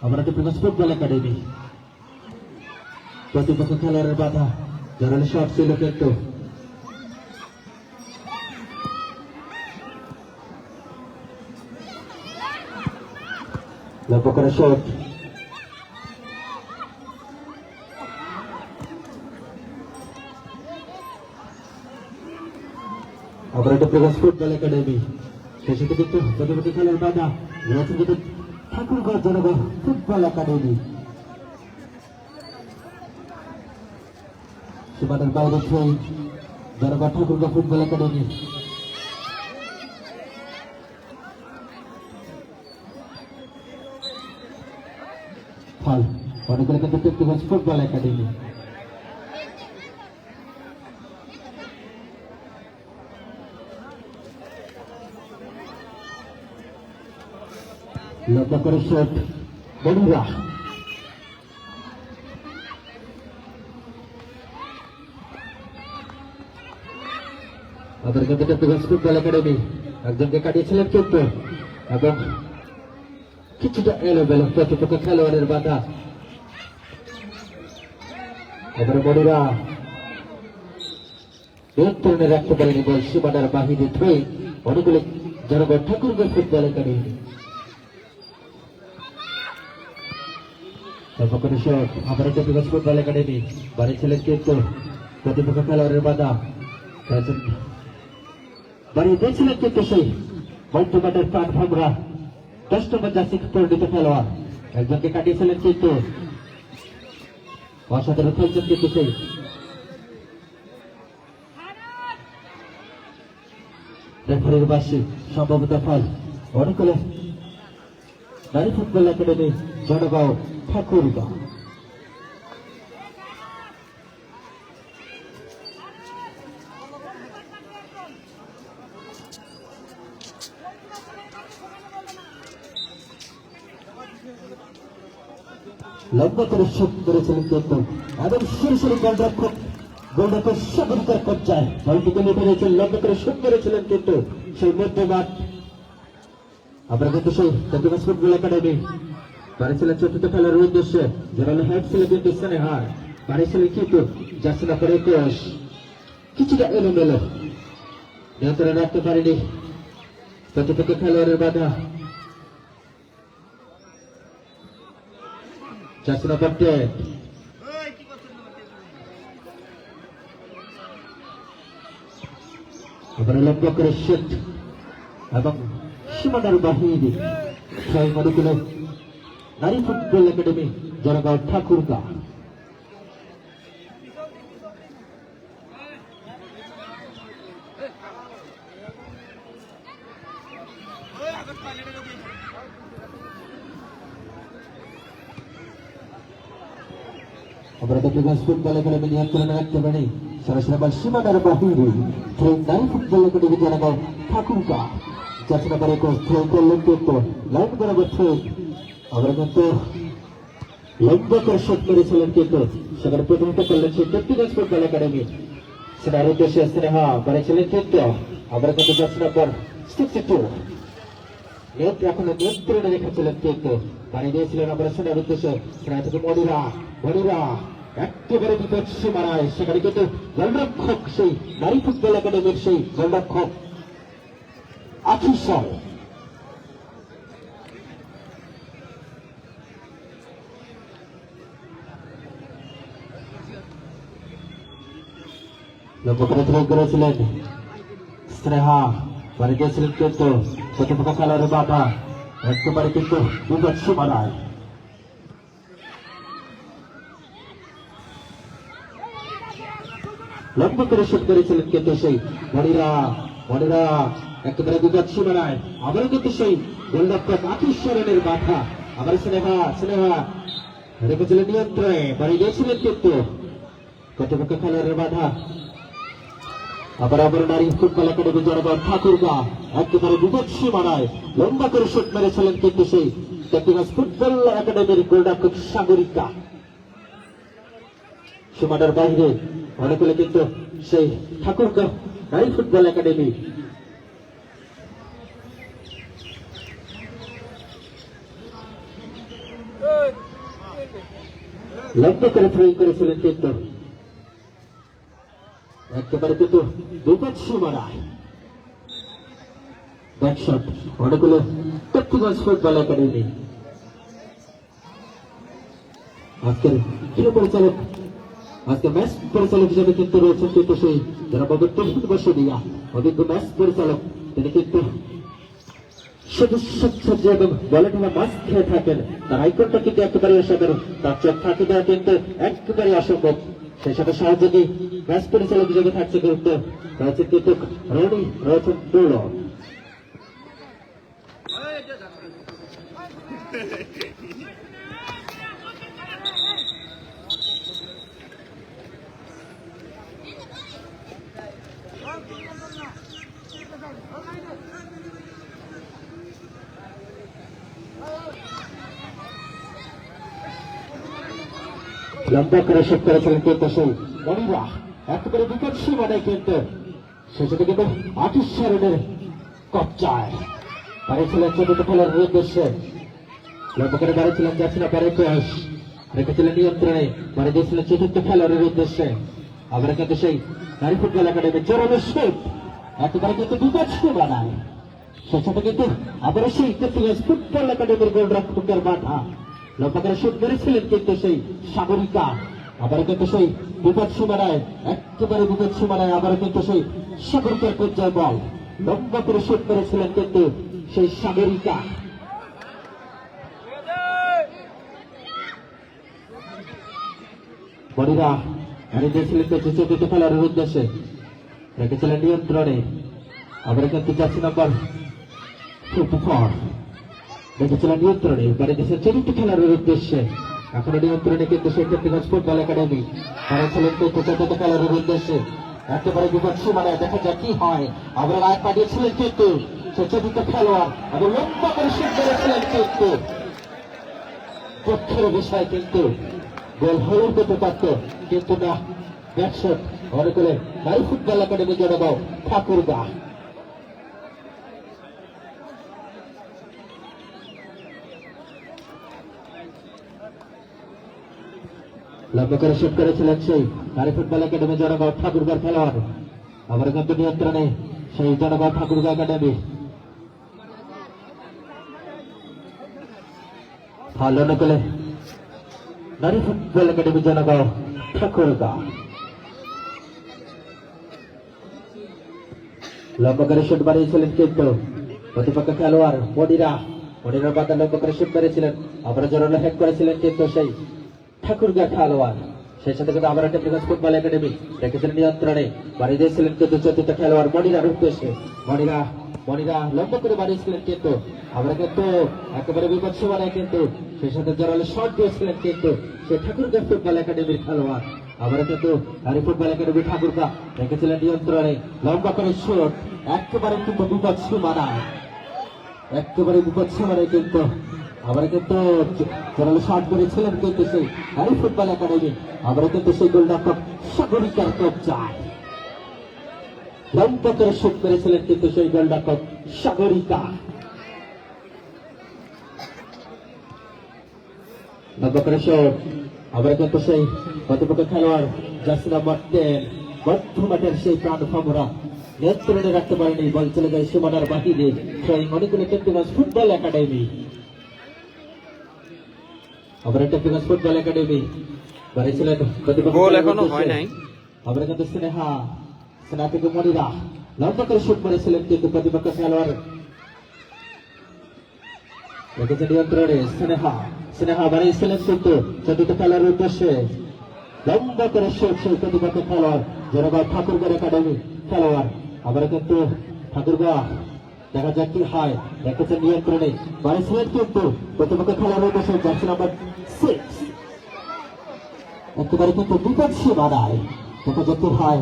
আমরা তো previous football academy প্রতিপক্ষ খেলোয়াড়ের বাধা জোরালো শট ছিল কিন্তু লক্ষ্য করে শট আমরা তো প্রিভিয়াস ফুটবল একাডেমি শেষে কিন্তু প্রতিপক্ষ খেলোয়াড়ের বাধা রয়েছে কিন্তু ঠাকুরগাঁও জনগণ ফুটবল একাডেমি সীমানার বাইরে সেই জনগণ ঠাকুরগাঁও ফুটবল একাডেমি ফল অনেকগুলো কিন্তু ব্যক্তিগত ফুটবল একাডেমি লক্ষ্য করে শট বন্ধুরা আমাদের কিন্তু ব্যক্তিগত ফুটবল একাডেমি একজনকে কাটিয়েছিলেন কিন্তু এবং কিছুটা এলোমেলো প্রতিপক্ষ খেলোয়াড়ের বাধা এবার বড়রা নিয়ন্ত্রণে রাখতে পারেনি বল সীমানার বাহিরে থয়ে অনেকগুলো জনগণ ঠাকুরগাঁও ফুটবল একাডেমি আমাদের ব্যক্তিগত ফুটবল একাডেমি বাড়ি ছিলেন কিন্তু প্রতিপক্ষ খেলোয়াড়ের বাধা বাড়িয়ে দিয়েছিলেন কিন্তু সেই মল্টিমাটের প্রাণ ভামরা 10 নম্বর জার্সি পরিণত খেলোয়াড় একজনকে কাটিয়েছিলেন কিন্তু অসাধারণ খেলছেন কিন্তু সেই রেফারির বাসী সম্ভবত ফল অনেকগুলো নারী ফুটবল একাডেমি জনগাঁও ঠাকুরগাঁও লম্বা করে শট করেছিলেন কিন্তু এবং সরাসরি গোলরক্ষক সাগরিকার কবজায় বলটিকে নিয়ে পেরেছেন লম্বা করে শট করেছিলেন কিন্তু সেই মধ্যমাঠ আমরা কিন্তু সেই ব্যক্তিগত ফুটবল একাডেমি বাড়িছিলেন চতুর্থ খেলার উদ্দেশ্যে জোরালো হেড ছিল কিন্তু স্নেহার বাড়িছিলেন কিন্তু জার্সি নাম্বার 21 কিছুটা এলোমেলো নিয়ন্ত্রণে রাখতে পারেনি প্রতিপক্ষ খেলোয়াড়ের বাধা জার্সি নাম্বার 10 আমরা লক্ষ্য করে শট এবং সীমানার বাহিরে ছয় মনোগুলো নারী ফুটবল একাডেমি জনগাঁও ঠাকুরগাঁও আমরা ব্যক্তিগত ফুটবল একাডেমি নিয়ন্ত্রণে রাখতে পারি সরাসরি বল সীমানার বাহিরে নারী football academy Jangaon Thakurgaon jersey number 21 throw করলেন কিন্তু লাইন বরাবর থ্রো আমরা কিন্তু লম্বা করে শট করেছিলেন কিন্তু সেখানে প্রথমত করলেন সেই ব্যক্তিগত ফুটবল একাডেমি সেটার উদ্দেশ্যে স্নেহা করেছিলেন কিন্তু আমরা কিন্তু জার্সি নাম্বার 62 এখনো নিয়ন্ত্রণে রেখেছিলেন কিন্তু বাড়ি দিয়েছিলেন আমরা সেটার উদ্দেশ্যে স্নেহা থেকে মনিরা একেবারে বিপদ সীমানায় সেখানে কিন্তু গোলরক্ষক সেই নারী ফুটবল একাডেমির সেই গোলরক্ষক আফিসার লক্ষ্য করে থ্রো করেছিলেন স্নেহা বাড়ি দিয়েছিলেন কিন্তু প্রতিপক্ষ খেলোয়াড়ের বাধা একেবারে কিন্তু বিপদ সীমানায় লক্ষ্য করে শুট করেছিলেন কিন্তু সেই মনিরা একেবারে বিপদ সীমানায় আবারও কিন্তু সেই গোলরক্ষক আফিসারের বাধা আবার স্নেহা রেখেছিলেন নিয়ন্ত্রণে বাড়ি দিয়েছিলেন কিন্তু প্রতিপক্ষ খেলোয়াড়ের বাধা আবার নারী ফুটবল একাডেমি জনগণ ঠাকুরগাঁও একেবারে বিপদ সীমানায় লম্বা করে শুট মেরেছিলেন কিন্তু সেই ব্যক্তিগত ফুটবল একাডেমির গোলরক্ষক সাগরিকা সীমানার বাইরে অনেকগুলো কিন্তু সেই ঠাকুরগাঁও নারী ফুটবল একাডেমি লক্ষ্য করে থ্রো করেছিলেন কিন্তু একেবারে কিন্তু বিপদ সীমানায় ব্যাকশট অনেকগুলো ট্যাকটিক্যাল ফুটবল একাডেমি আজকের ক্রীড়া পরিচালক আজকে ম্যাচ পরিচালক হিসেবে কিন্তু রয়েছেন কিন্তু সেই যারা পবিত্র বর্ষ দিয়া অভিজ্ঞ ম্যাচ পরিচালক তিনি কিন্তু সবুজ এবং বলে কিনা মাছ খেয়ে থাকেন তার আইকনটা কিন্তু একেবারে অসাধারণ তার চোখ ফাঁকি দেওয়া কিন্তু একেবারে অসম্ভব সেই সাথে সহযোগী ম্যাচ পরিচালক হিসেবে থাকছে গুরুত্ব রয়েছে কিন্তু রনি রয়েছেন ডোলো লম্বা করে শট করেছিলেন কিন্তু সেই মনিরা একেবারে বিপদ সীমানায় কিন্তু সেখানে কিন্তু 28 রানের কবজায় বাড়িয়েছিলেন চতুর্থ খেলার উদ্দেশ্যে লম্বা করে বাড়িয়েছিলেন যাচ্ছিল প্যারেকোস রেখেছিলেন নিয়ন্ত্রণে বাড়ি দিয়েছিলেন চতুর্থ খেলোয়াড়ের উদ্দেশ্যে আবার কিন্তু সেই নারী ফুটবল একাডেমির জোরালো শুট একেবারে কিন্তু বিপদ সীমানায় সেখানে কিন্তু আবার সেই ফুটবল একাডেমির গোলরক্ষকের বাধা লম্বা করে শুট করেছিলেন কিন্তু সেই সাগরিকা আবার কিন্তু সেই বিপদ সীমানায় একেবারে বিপদ সীমানায় আবার কিন্তু সেই সাগরিকার পর্যায়ে বল লম্বা করে শুট করেছিলেন কিন্তু সেই সাগরিকা বড়িরা হারিয়ে দিয়েছিলেন কিন্তু চতুর্থ খেলার উদ্দেশ্যে রেখেছিলেন নিয়ন্ত্রণে আবার কিন্তু যাচ্ছি নাম্বার 54 রেখেছিলেন নিয়ন্ত্রণে বাড়ি দেশের চতুর্থ খেলার উদ্দেশ্যে এখনো নিয়ন্ত্রণে কিন্তু সেই ক্ষেত্রে ফুটবল একাডেমি হারিয়েছিলেন কিন্তু চতুর্থ খেলার উদ্দেশ্যে একেবারে বিপদ সীমানায় দেখা যাক কি হয় আবার রায় পাঠিয়েছিলেন কিন্তু সে চতুর্থ খেলোয়াড় এবং লম্বা করে শুট করেছিলেন কিন্তু পক্ষের বিষয় কিন্তু গোল হলেও পেতে পারত কিন্তু না ব্যাকশট অনেকগুলো নারী ফুটবল একাডেমি জনগণ ঠাকুরগা লম্বা করে শুট করেছিলেন সেই নারী ফুটবল একাডেমি জনগণ ঠাকুরগার খেলোয়াড় আবার কিন্তু নিয়ন্ত্রণে সেই জনগণ ঠাকুরগা একাডেমি ভালো নকলে নারী ফুটবল একাডেমি জনগণ ঠাকুরগা লম্বা করে শুট বাড়িয়েছিলেন কিন্তু প্রতিপক্ষ খেলোয়াড় মনিরার বাধা লম্বা করে শুট করেছিলেন আবার জোরালো হ্যাক করেছিলেন কিন্তু সেই ঠাকুরগা খেলোয়াড় সেই সাথে কিন্তু আবার একটা ফুটবল একাডেমি রেখেছিলেন নিয়ন্ত্রণে বাড়িয়ে দিয়েছিলেন কিন্তু চতুর্থ খেলোয়াড় মনিরার উদ্দেশ্যে মনিরা লম্বা করে বাড়িয়েছিলেন কিন্তু আবার কিন্তু একেবারে বিপদ সীমানায় কিন্তু সেই সাথে জোরালো শট দিয়েছিলেন কিন্তু সেই ঠাকুরগা ফুটবল একাডেমির খেলোয়াড় আবার কিন্তু নারী ফুটবল একাডেমি ঠাকুরগা রেখেছিলেন নিয়ন্ত্রণে লম্বা করে শট একেবারে কিন্তু বিপদ সীমানায় কিন্তু আবার কিন্তু জোরালো শট করেছিলেন কিন্তু সেই নারী ফুটবল একাডেমি আবার কিন্তু সেই গোলরক্ষক সাগরিকার কবজায় লম্বা করে শুট করেছিলেন কিন্তু সেই গোলরক্ষক সাগরিকা লম্বা করে শট আবার কিন্তু সেই প্রতিপক্ষ খেলোয়াড় জার্সি নাম্বার 10 বর্ধমানের সেই প্রাণ ভ্রমরা নিয়ন্ত্রণে রাখতে পারেনি বল চলে যায় সীমানার বাহিরে সেই অনেকগুলো টেকনিক্যাল ফুটবল একাডেমি আবার টেকনিক্যাল ফুটবল একাডেমি বাড়িয়েছিলেন প্রতিপক্ষ গোল এখনো হয় নাই আবার কিন্তু স্নেহা থেকে মনিরা লম্বা করে শুট করেছিলেন কিন্তু প্রতিপক্ষ খেলোয়াড় রেখেছে নিয়ন্ত্রণে স্নেহা বাড়িয়েছিলেন কিন্তু চতুর্থ খেলার উদ্দেশ্যে লম্বা করে শুট সেই প্রতিপক্ষ খেলোয়াড় জনগণ ঠাকুরগার একাডেমি খেলোয়াড় আবার কিন্তু ঠাকুরগা দেখা যাক কি হয় রেখেছে নিয়ন্ত্রণে বাড়িয়েছিলেন কিন্তু প্রতিপক্ষ খেলার উদ্দেশ্যে জার্সি নাম্বার 6 একেবারে কিন্তু বিপদ সীমানায় দেখা যাক কি হয়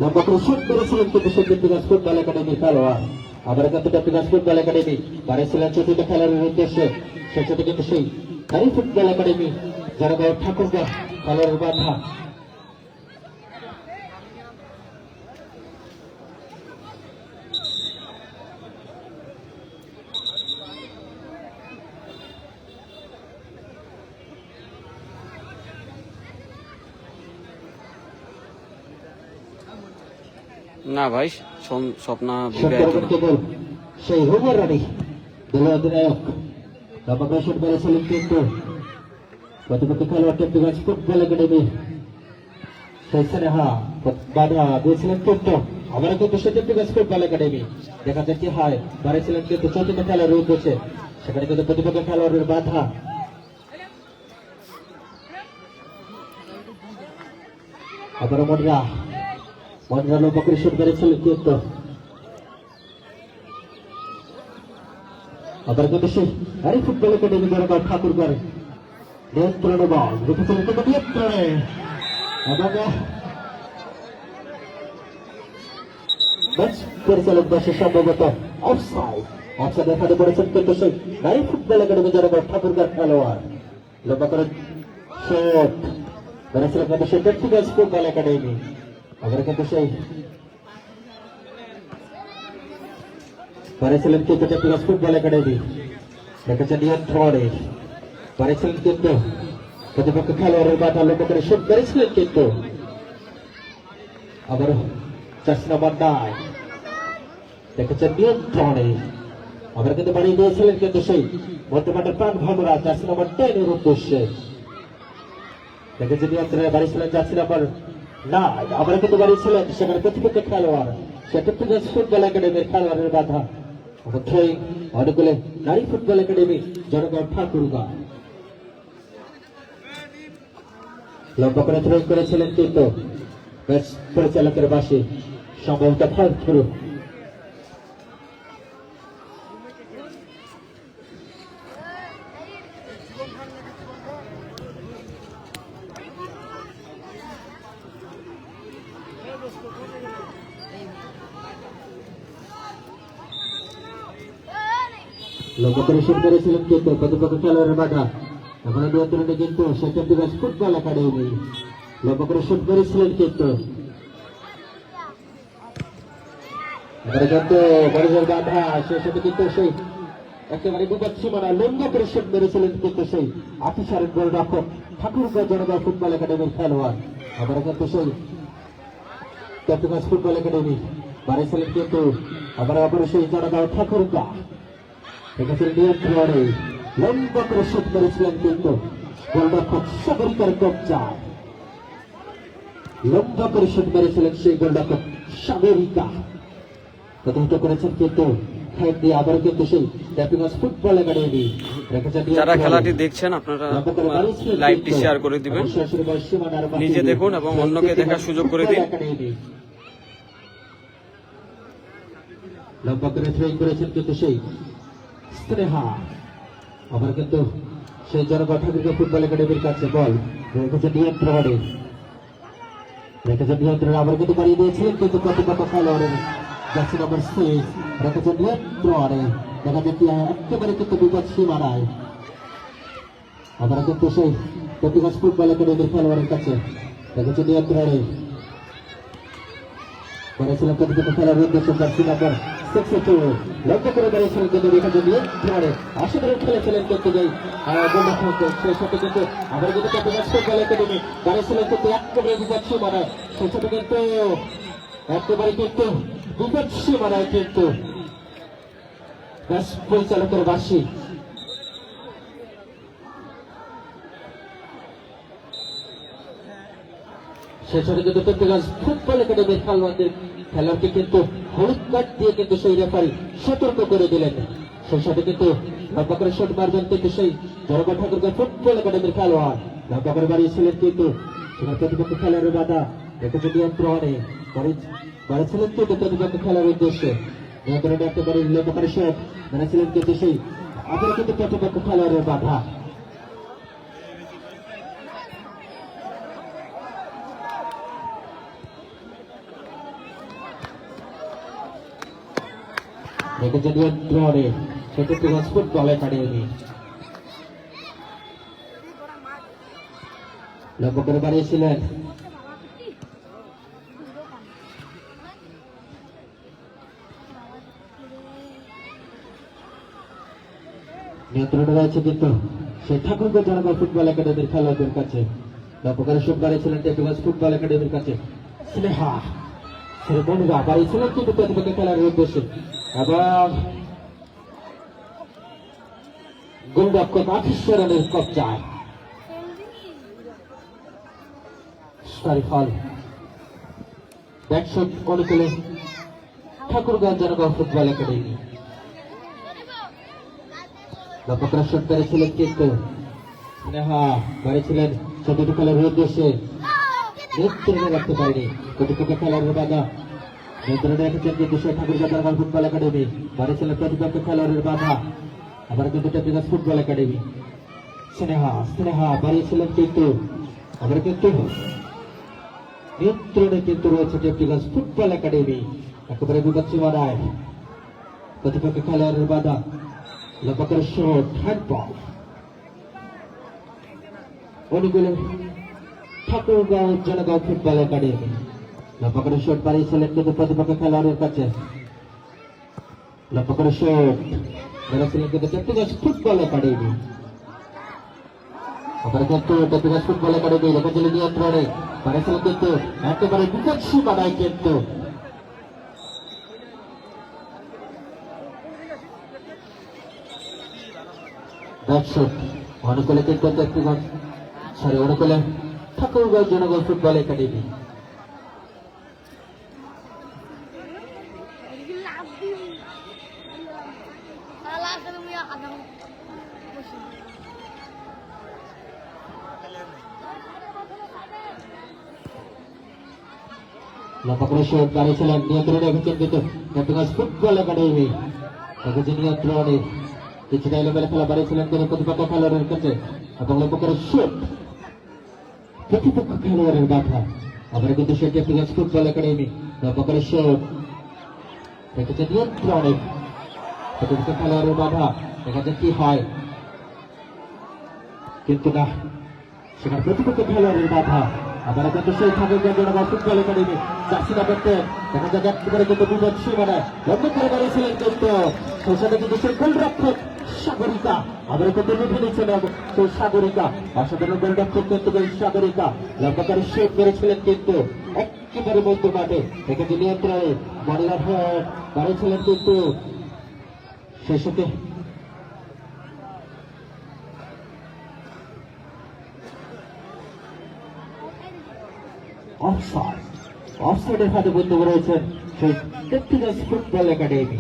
লম্বা করে শুট করেছিলেন কিন্তু সেই টেকনিক্যাল ফুটবল একাডেমির খেলোয়াড় আবার কিন্তু টেকনিক্যাল ফুটবল একাডেমি বাড়িয়েছিলেন চতুর্থ খেলার উদ্দেশ্যে সেটা কিন্তু সেই নারী ফুটবল একাডেমি যারা ঠাকুরগা খেলোয়াড়ের বাধা না ভাই, স্বপ্না কেবল সেই হুমার রানী দল অধিনায়ক নবগ্রসন করেছিলেন, কিন্তু প্রতিপক্ষ খেলোয়াড় টেপটিগঞ্জ ফুটবল একাডেমি সেই স্নেহা বাধা দিয়েছিলেন, কিন্তু আবার কিন্তু সে টেপটিগঞ্জ ফুটবল একাডেমি দেখা যায় কি হয় বাড়িছিলেন, কিন্তু চতুর্থ খেলার উদ্দেশ্যে সেখানে কিন্তু প্রতিপক্ষ খেলোয়াড়ের বাধা। আবার মনরা নবগ্রসন শুট করেছিলেন, কিন্তু আবার কিন্তু সেই আরে ফুটবল একাডেমি জনগণ ঠাকুরগড় নিয়ন্ত্রণে বল রেখেছিলেন, কিন্তু নিয়ন্ত্রণে এবং পরিচালক বসে সম্ভবত অফসাইড দেখাতে পড়েছেন, কিন্তু সেই নারী ফুটবল একাডেমি জনগণ ঠাকুরগড় খেলোয়াড় লম্বা করে শট করেছিলেন, কিন্তু সেই টেপটিগঞ্জ ফুটবল একাডেমি আবার কিন্তু সেই করেছিলেন, কিন্তু টেপটিগঞ্জ ফুটবল একাডেমি রেখেছেন নিয়ন্ত্রণে করেছিলেন, কিন্তু প্রতিপক্ষ খেলোয়াড়ের বাধা লক্ষ্য করে শুট করেছিলেন, কিন্তু আবার 4 নম্বর দায় দেখেছেন নিয়ন্ত্রণে আবার কিন্তু বাড়িয়ে দিয়েছিলেন, কিন্তু সেই বর্তমানের প্রাণ ভ্রমরা 4 নম্বর 10 উদ্দেশ্যে দেখেছেন নিয়ন্ত্রণে বাড়িয়েছিলেন 4 নম্বর না আবার কিন্তু বাড়িয়েছিলেন সেখানে প্রতিপক্ষ খেলোয়াড় সেটা ফুটবল একাডেমির খেলোয়াড়ের বাধা অনেকগুলো নারী ফুটবল একাডেমি জনগণ ঠাকুরগাঁ লম্বা করে থ্রো করেছিলেন, কিন্তু পরিচালকের বাসে সম্ভবত ফাউল থ্রো। লম্বা করে শুট করেছিলেন, কিন্তু প্রতিপক্ষ খেলোয়াড়ের বাধা এখন নিয়ন্ত্রণে, কিন্তু সে টেপটিগঞ্জ ফুটবল একাডেমি লম্বা করে শুট করেছিলেন, কিন্তু বাধা সেই সাথে কিন্তু সেই একেবারে বিপদ সীমানা লম্বা করে শুট মেরেছিলেন, কিন্তু সেই আফিসারের গোলরক্ষক ঠাকুরগাঁও জনগণ ফুটবল একাডেমির খেলোয়াড় আবার কিন্তু সেই টেপটিগঞ্জ ফুটবল একাডেমি বাড়িয়েছিলেন, কিন্তু আবার সেই জনগণ ঠাকুরগাঁও দেখেছিলেন নিয়ন্ত্রণে লম্বা করে শুট করেছিলেন, কিন্তু গোলরক্ষক সাগরিকার কবজা লম্বা করে শুট মেরেছিলেন সেই গোলরক্ষক সাগরিকা প্রতিহত করেছেন, কিন্তু আবার কিন্তু সেই টেপটিগঞ্জ ফুটবল একাডেমি যারা খেলাটি দেখছেন আপনারা লাইভটি শেয়ার করে দিবেন, নিজে দেখুন এবং অন্যকে দেখার সুযোগ করে দিন। লম্বা করে থ্রো করেছেন, কিন্তু সেই স্নেহা আবার কিন্তু সেই জনগণ ঠাকুরগাঁও ফুটবল একাডেমির কাছে বল রেখেছে নিয়ন্ত্রণে আবার কিন্তু বাড়িয়ে দিয়েছিলেন, কিন্তু প্রতিপক্ষ খেলোয়াড়ের জার্সি নম্বর 6 রেখেছে নিয়ন্ত্রণে দেখা যাচ্ছে একেবারে কিন্তু বিপদ সীমানায় আবার কিন্তু সেই টেপটিগঞ্জ ফুটবল একাডেমির খেলোয়াড়ের কাছে রেখেছে নিয়ন্ত্রণে করেছিলেন, প্রতিপক্ষ খেলোয়াড়ের উদ্দেশ্যে জার্সি নম্বর 62 লক্ষ্য করে বেরিয়েছিলেন, কিন্তু রেখেছে নিয়ন্ত্রণে আশীর্বাদ খেলেছিলেন, কিন্তু সেই সাথে কিন্তু আবার কিন্তু টেপটিগঞ্জ ফুটবল একাডেমি বাড়িয়েছিলেন, কিন্তু একেবারে বিপদ সীমানায় সেই সাথে কিন্তু একেবারে কিন্তু বিপদ সীমানায় কিন্তু পরিচালকের বাসী শেষে কিন্তু টেপটিগঞ্জ ফুটবল একাডেমির খেলোয়াড়কে কিন্তু হলুদ কার্ড দিয়ে কিন্তু সেই রেফারি সতর্ক করে দিলেন, সেই সাথে কিন্তু লম্বা করে শট মারবেন, কিন্তু সেই জনগণ ঠাকুরগাঁও ফুটবল একাডেমির খেলোয়াড় লম্বা করে বাড়িয়েছিলেন, কিন্তু সেখানে প্রতিপক্ষ খেলোয়াড়ের বাধা রেখেছে নিয়ন্ত্রণে বাড়িয়েছিলেন, কিন্তু প্রতিপক্ষ খেলার উদ্দেশ্যে নিয়ন্ত্রণে একেবারে লম্বা করে শট মেরেছিলেন, কিন্তু সেই আবার কিন্তু প্রতিপক্ষ খেলোয়াড়ের বাধা রেখেছে নিয়ন্ত্রণে সেটা টেপটিগঞ্জ ফুটবল একাডেমি লক্ষ্য করে বাড়িয়েছিলেন, নিয়ন্ত্রণে রয়েছে, কিন্তু সেই ঠাকুরগাঁও জনগণ ফুটবল একাডেমির খেলোয়াড়দের কাছে লক্ষ্য করে শুট বাড়িয়েছিলেন টেপটিগঞ্জ ফুটবল একাডেমির কাছে স্নেহা ছেলে বন্ধুরা বাড়িয়েছিলেন কিন্তু প্রতিপক্ষ খেলার উদ্দেশ্যে এবং গোলরক্ষক 28 রানের কবজায় ফল ব্যাটশট অনুকূলে ঠাকুরগাঁও জনগণ ফুটবল একাডেমি লক্ষ্যকরা শট করেছিলেন কিন্তু স্নেহা বাড়িয়েছিলেন ছোট খেলার উদ্দেশ্যে নিয়ন্ত্রণে রাখতে পারেনি প্রতিপক্ষ খেলার বাধা নিয়ন্ত্রণে রেখেছেন কিন্তু সেই ঠাকুরগাঁও জনগণ ফুটবল একাডেমি বাড়িয়েছিলেন প্রতিপক্ষ খেলোয়াড়ের বাধা আবার কিন্তু টেকনিক্যাল ফুটবল একাডেমি স্নেহা বাড়িয়েছিলেন কিন্তু আবার কিন্তু নিয়ন্ত্রণে কিন্তু রয়েছে টেকনিক্যাল ফুটবল একাডেমি একেবারে বিপদ সীমানায় প্রতিপক্ষ খেলোয়াড়ের বাধা লম্বা শট হ্যান্ডবল অনুকূলে ঠাকুরগাঁও জনগণ ফুটবল একাডেমি লম্বা করে শট বাড়িয়েছিলেন কিন্তু প্রতিপক্ষ খেলোয়াড়ের কাছে লম্বা করে শট মেরেছিলেন কিন্তু টেকনিক্যাল ফুটবল একাডেমি আবার কিন্তু টেকনিক্যাল ফুটবল একাডেমি লেখাছিলেন নিয়ন্ত্রণে বাড়িয়েছিলেন কিন্তু একেবারে বিপদ সীমানায় কিন্তু ব্যাটশট অনুকূলে কিন্তু অনুকূলে ঠাকুরগাঁও জনগণ ফুটবল একাডেমি লম্বা করে শট বাড়িয়েছিলেন নিয়ন্ত্রণে রেখেছেন কিন্তু টেকনিক্যাল ফুটবল একাডেমি নিয়ন্ত্রণে কিছুটা এলোমেলো খেলা বাড়িয়েছিলেন কিন্তু প্রতিপক্ষ খেলোয়াড়ের কাছে এবং লক্ষ্য করে শট প্রতিপক্ষ খেলোয়াড়ের বাধা আবার কিন্তু সে টেকনিক্যাল ফুটবল একাডেমি লক্ষ্য করে শট রেখেছে নিয়ন্ত্রণে প্রতিপক্ষ খেলোয়াড়ের বাধা এখানে কি হয় কিন্তু না সেখানে প্রতিপক্ষ খেলোয়াড়ের বাধা আবার কিন্তু সেই ঠাকুরগাঁও জনগণ ফুটবল একাডেমি চাষিরা করতে দেখা যাক একেবারে কিন্তু বিপদ সীমানায় লক্ষ্য করে বাড়িয়েছিলেন কিন্তু সেই সাথে কিন্তু সেই গোলরক্ষক সাগরিকা আবার কিন্তু লিখে নিচ্ছেন সেই সাগরিকা অসাধারণ গোলরক্ষক কিন্তু সাগরিকা লক্ষ্য করে শট করেছিলেন কিন্তু একেবারে মধ্য মাঠে এখানে নিয়ন্ত্রণে বাড়িরা বাড়িয়েছিলেন কিন্তু সেই সাথে অফসাইডের হাতে বন্ধ রয়েছেন সেই টেকনিক্যাল ফুটবল একাডেমি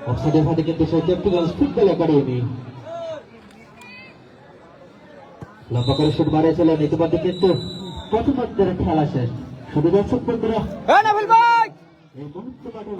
অফসাইডের হাতে কিন্তু সেই টেকনিক্যাল ফুটবল একাডেমি লম্বা করে শুট মারিয়েছিলেন ইতিমধ্যে কিন্তু প্রথমার্ধের খেলা শেষ শুধু দর্শক বন্ধুরা এই মুহূর্তে মাঠে